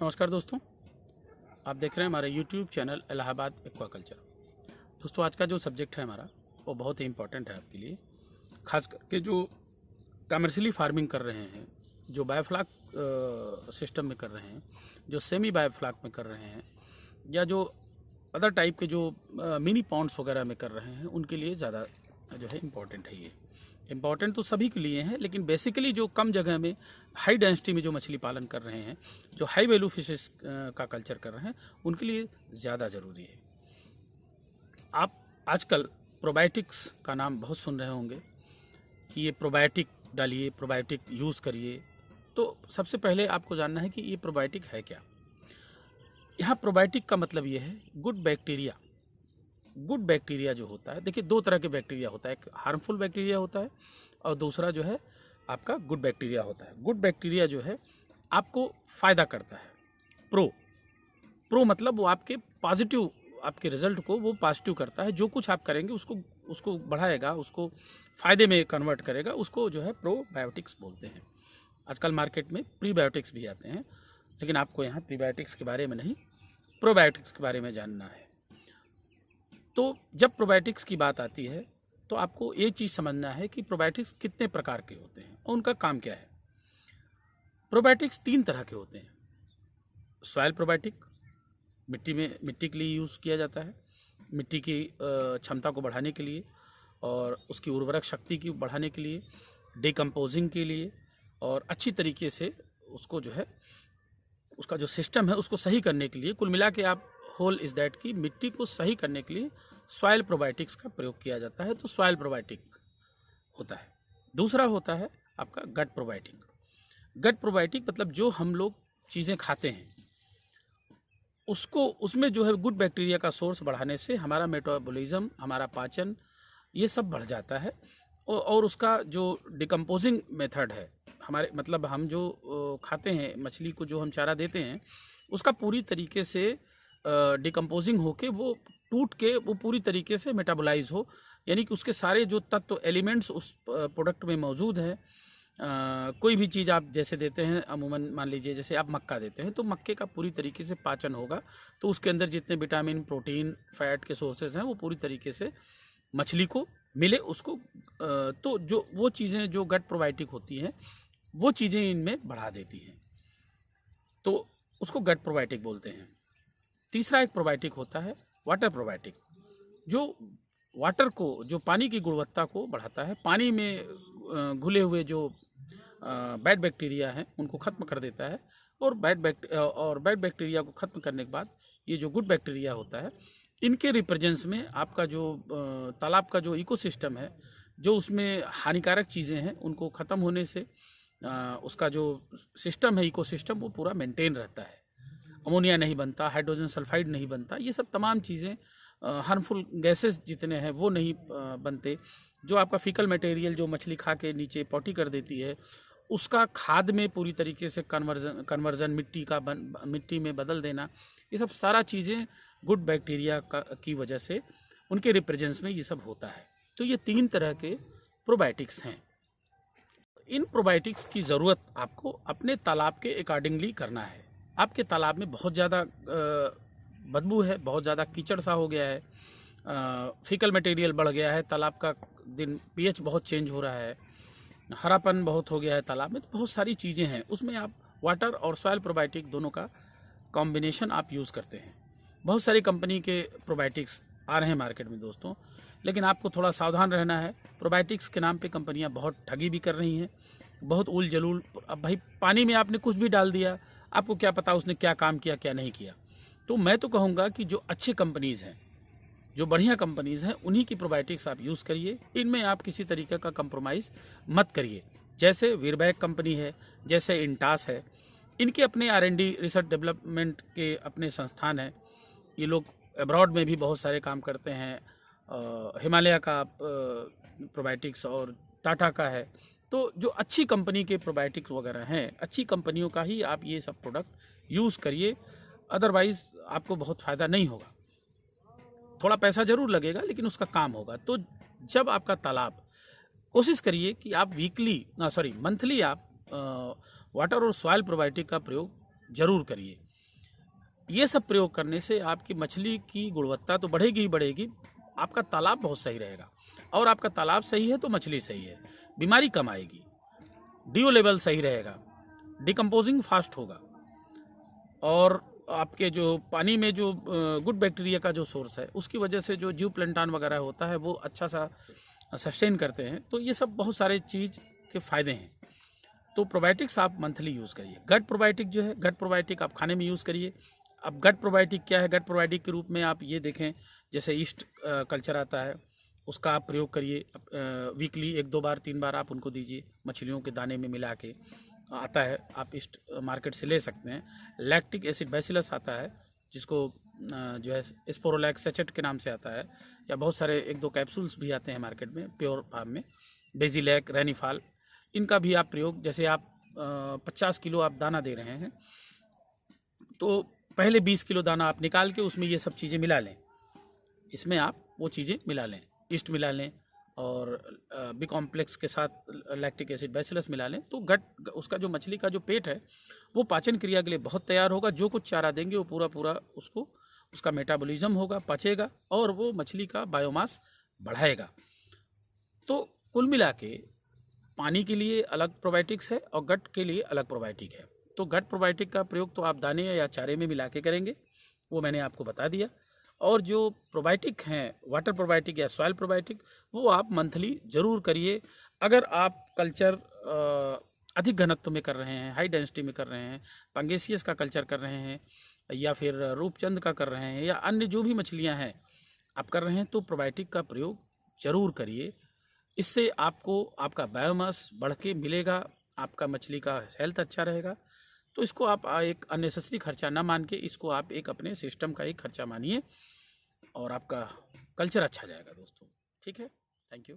नमस्कार दोस्तों, आप देख रहे हैं हमारे YouTube चैनल इलाहाबाद एक्वाकल्चर। दोस्तों, आज का जो सब्जेक्ट है हमारा वो बहुत ही इम्पोर्टेंट है आपके लिए, खास करके जो कमर्शियली फार्मिंग कर रहे हैं, जो बायोफ्लाक सिस्टम में कर रहे हैं, जो सेमी बायोफ्लाक में कर रहे हैं, या जो अदर टाइप के जो मिनी पॉन्ड्स वगैरह में कर रहे हैं, उनके लिए ज़्यादा जो है इम्पोर्टेंट है। ये इम्पॉर्टेंट तो सभी के लिए हैं, लेकिन बेसिकली जो कम जगह में हाई डेंसिटी में जो मछली पालन कर रहे हैं, जो हाई वैल्यू फिशेस का कल्चर कर रहे हैं, उनके लिए ज़्यादा ज़रूरी है। आप आजकल प्रोबायोटिक्स का नाम बहुत सुन रहे होंगे कि ये प्रोबायोटिक डालिए, प्रोबायोटिक यूज़ करिए। तो सबसे पहले आपको जानना है कि ये प्रोबायोटिक है क्या। यहाँ प्रोबायोटिक का मतलब ये है गुड बैक्टीरिया। गुड बैक्टीरिया जो होता है, देखिए दो तरह के बैक्टीरिया होता है, एक हार्मफुल बैक्टीरिया होता है और दूसरा जो है आपका गुड बैक्टीरिया होता है। गुड बैक्टीरिया जो है आपको फ़ायदा करता है। प्रो मतलब वो आपके पॉजिटिव, आपके रिजल्ट को वो पॉजिटिव करता है। जो कुछ आप करेंगे उसको बढ़ाएगा, उसको फ़ायदे में कन्वर्ट करेगा, उसको जो है प्रोबायोटिक्स बोलते हैं। आजकल मार्केट में प्रीबायोटिक्स भी आते हैं, लेकिन आपको यहाँ प्रीबायोटिक्स के बारे में नहीं, प्रोबायोटिक्स के बारे में जानना है। तो जब प्रोबायोटिक्स की बात आती है तो आपको ये चीज़ समझना है कि प्रोबायोटिक्स कितने प्रकार के होते हैं और उनका काम क्या है। प्रोबायोटिक्स 3 तरह के होते हैं। सॉइल प्रोबायोटिक, मिट्टी के लिए यूज़ किया जाता है, मिट्टी की क्षमता को बढ़ाने के लिए और उसकी उर्वरक शक्ति की बढ़ाने के लिए, डिकम्पोजिंग के लिए, और अच्छी तरीके से उसको जो है उसका जो सिस्टम है उसको सही करने के लिए। कुल मिला के आप होल इज़ दैट कि मिट्टी को सही करने के लिए सॉइल प्रोबायोटिक्स का प्रयोग किया जाता है। तो सॉइल प्रोबायोटिक होता है। दूसरा होता है आपका गट प्रोबायोटिक। गट प्रोबायोटिक मतलब जो हम लोग चीज़ें खाते हैं उसको, उसमें जो है गुड बैक्टीरिया का सोर्स बढ़ाने से हमारा मेटाबॉलिज्म, हमारा पाचन, ये सब बढ़ जाता है। और उसका जो डिकम्पोजिंग मेथड है, हमारे मतलब हम जो खाते हैं, मछली को जो हम चारा देते हैं, उसका पूरी तरीके से डिकम्पोजिंग होके वो टूट के वो पूरी तरीके से मेटाबोलाइज हो, यानी कि उसके सारे जो तत्व एलिमेंट्स उस प्रोडक्ट में मौजूद हैं। कोई भी चीज़ आप जैसे देते हैं, अमूमन मान लीजिए जैसे आप मक्का देते हैं तो मक्के का पूरी तरीके से पाचन होगा, तो उसके अंदर जितने विटामिन, प्रोटीन, फैट के सोर्सेज हैं वो पूरी तरीके से मछली को मिले उसको। तो जो वो चीज़ें जो गट प्रोबायोटिक होती हैं वो चीज़ें इनमें बढ़ा देती हैं, तो उसको गट प्रोबायोटिक बोलते हैं। तीसरा एक प्रोबायोटिक होता है वाटर प्रोबायोटिक, जो वाटर को, जो पानी की गुणवत्ता को बढ़ाता है, पानी में घुले हुए जो बैड बैक्टीरिया हैं उनको ख़त्म कर देता है। और बैड बैक्टीरिया को ख़त्म करने के बाद ये जो गुड बैक्टीरिया होता है, इनके रिप्रेजेंस में आपका जो तालाब का जो इकोसिस्टम है, जो उसमें हानिकारक चीज़ें हैं उनको ख़त्म होने से उसका जो सिस्टम है, इकोसिस्टम, वो पूरा मेंटेन रहता है। अमोनिया नहीं बनता, हाइड्रोजन सल्फाइड नहीं बनता, ये सब तमाम चीज़ें, हार्मफुल गैसेस जितने हैं वो नहीं बनते। जो आपका फीकल मटेरियल जो मछली खा के नीचे पॉटी कर देती है, उसका खाद में पूरी तरीके से कन्वर्जन मिट्टी में बदल देना, ये सब सारा चीज़ें गुड बैक्टीरिया की वजह से उनके रिप्रेजेंस में ये सब होता है। तो ये 3 तरह के प्रोबायोटिक्स हैं। इन प्रोबायोटिक्स की ज़रूरत आपको अपने तालाब के अकॉर्डिंगली करना है। आपके तालाब में बहुत ज़्यादा बदबू है, बहुत ज़्यादा कीचड़ सा हो गया है, फीकल मटेरियल बढ़ गया है, तालाब का दिन पीएच बहुत चेंज हो रहा है, हरापन बहुत हो गया है तालाब में, तो बहुत सारी चीज़ें हैं उसमें आप वाटर और सॉइल प्रोबायोटिक दोनों का कॉम्बिनेशन आप यूज़ करते हैं। बहुत सारी कंपनी के प्रोबायोटिक्स आ रहे हैं मार्केट में दोस्तों, लेकिन आपको थोड़ा सावधान रहना है। प्रोबायोटिक्स के नाम पे कंपनियां बहुत ठगी भी कर रही हैं, बहुत उल जलूल। अब भाई पानी में आपने कुछ भी डाल दिया, आपको क्या पता उसने क्या काम किया क्या नहीं किया। तो मैं तो कहूँगा कि जो अच्छे कंपनीज़ हैं, जो बढ़िया कंपनीज़ हैं, उन्हीं की प्रोबायोटिक्स आप यूज़ करिए। इनमें आप किसी तरीके का कंप्रोमाइज़ मत करिए। जैसे वीरबैक कंपनी है, जैसे इंटास है, इनके अपने R&D रिसर्च डेवलपमेंट के अपने संस्थान हैं। ये लोग अब्रॉड में भी बहुत सारे काम करते हैं। हिमालय का प्रोबायोटिक्स और टाटा का है। तो जो अच्छी कंपनी के प्रोबायोटिक्स वगैरह हैं, अच्छी कंपनियों का ही आप ये सब प्रोडक्ट यूज़ करिए, अदरवाइज़ आपको बहुत फ़ायदा नहीं होगा। थोड़ा पैसा ज़रूर लगेगा लेकिन उसका काम होगा। तो जब आपका तालाब, कोशिश करिए कि आप मंथली आप वाटर और सॉइल प्रोबायोटिक का प्रयोग ज़रूर करिए। ये सब प्रयोग करने से आपकी मछली की गुणवत्ता तो बढ़ेगी ही बढ़ेगी, आपका तालाब बहुत सही रहेगा, और आपका तालाब सही है तो मछली सही है, बीमारी कम आएगी, DO लेवल सही रहेगा, डिकम्पोजिंग फास्ट होगा, और आपके जो पानी में जो गुड बैक्टीरिया का जो सोर्स है उसकी वजह से जो जीव प्लेंटान वगैरह होता है वो अच्छा सा सस्टेन करते हैं। तो ये सब बहुत सारे चीज़ के फ़ायदे हैं। तो प्रोबायोटिक्स आप मंथली यूज़ करिए। गट प्रोबायोटिक जो है, गट प्रोबायोटिक आप खाने में यूज़ करिए। अब गट प्रोबायोटिक क्या है? गट प्रोबायोटिक के रूप में आप ये देखें, जैसे ईस्ट कल्चर आता है उसका आप प्रयोग करिए। वीकली 1-2 बार 3 बार आप उनको दीजिए, मछलियों के दाने में मिला के आता है, आप ईस्ट मार्केट से ले सकते हैं। लैक्टिक एसिड बैसिलस आता है जिसको जो है स्पोरोलैक सेचेट के नाम से आता है, या बहुत सारे 1-2 कैप्सूल्स भी आते हैं मार्केट में प्योर फार्म में, बेजिलैक, रेनिफाल, इनका भी आप प्रयोग, जैसे आप 50 किलो आप दाना दे रहे हैं तो पहले 20 किलो दाना आप निकाल के उसमें ये सब चीज़ें मिला लें, इसमें आप वो चीज़ें मिला लें, ईस्ट मिला लें और बी कॉम्प्लेक्स के साथ लैक्टिक एसिड बैसिलस मिला लें, तो गट उसका जो मछली का जो पेट है वो पाचन क्रिया के लिए बहुत तैयार होगा। जो कुछ चारा देंगे वो पूरा पूरा उसको उसका मेटाबॉलिज्म होगा, पचेगा और वो मछली का बायोमास बढ़ाएगा। तो कुल मिला के पानी के लिए अलग प्रोबायोटिक्स है और गट के लिए अलग प्रोबायोटिक है। तो गट प्रोबायोटिक का प्रयोग तो आप दाने या चारे में मिला के करेंगे, वो मैंने आपको बता दिया। और जो प्रोबायोटिक हैं, वाटर प्रोबायोटिक या सॉइल प्रोबायोटिक, वो आप मंथली ज़रूर करिए। अगर आप कल्चर अधिक घनत्व में कर रहे हैं, हाई डेंसिटी में कर रहे हैं, पंगेसियस का कल्चर कर रहे हैं, या फिर रूपचंद का कर रहे हैं, या अन्य जो भी मछलियां हैं आप कर रहे हैं, तो प्रोबायोटिक का प्रयोग ज़रूर करिए। इससे आपको आपका बायोमास बढ़ के मिलेगा, आपका मछली का हेल्थ अच्छा रहेगा। तो इसको आप एक अननेसेसरी खर्चा ना मान के इसको आप एक अपने सिस्टम का एक खर्चा मानिए और आपका कल्चर अच्छा जाएगा दोस्तों। ठीक है, थैंक यू।